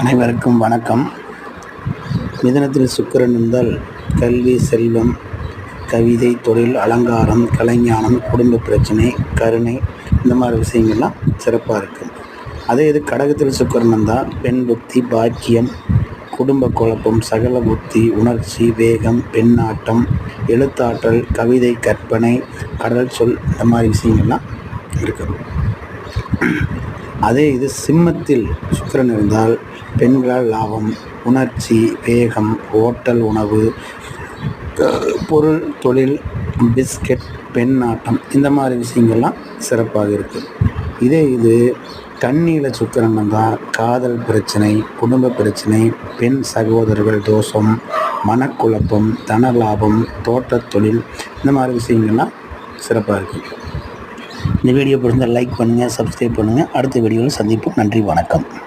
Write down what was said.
அனைவருக்கும் வணக்கம். மிதுனத்தில் சுக்கிரன் இருந்தால் கல்வி, செல்வம், கவிதை, தொழில், அலங்காரம், கலைஞானம், குடும்ப பிரச்சனை, கருணை, இந்த மாதிரி விஷயங்கள்லாம் சிறப்பாக இருக்கும். அதே இது கடகத்தில் சுக்கிரன் இருந்தால் பெண் புத்தி, பாக்கியம், குடும்ப குழப்பம், சகல புத்தி, உணர்ச்சி, வேகம், பெண்ணாட்டம், எழுத்தாற்றல், கவிதை, கற்பனை, கடல் சொல், இந்த மாதிரி விஷயங்கள்லாம் இருக்கும். அதே இது சிம்மத்தில் சுக்கிரன் இருந்தால் பெண்களால் லாபம், உணர்ச்சி, வேகம், ஓட்டல், உணவு, பொருள், தொழில், பிஸ்கெட், பெண்ணாட்டம், இந்த மாதிரி விஷயங்கள்லாம் சிறப்பாக இருக்குது. இதே இது கன்னியில் சுக்கிரன் இருந்தால் காதல் பிரச்சனை, குடும்ப பிரச்சனை, பெண் சகோதரர்கள் தோஷம், மனக்குழப்பம், தன லாபம், தோட்டத் தொழில், இந்த மாதிரி விஷயங்கள்லாம் சிறப்பாக இருக்குது. இந்த வீடியோ பிடிச்சிருந்தால் லைக் பண்ணுங்கள், சப்ஸ்கிரைப் பண்ணுங்கள். அடுத்த வீடியோவில் சந்திப்போம். நன்றி, வணக்கம்.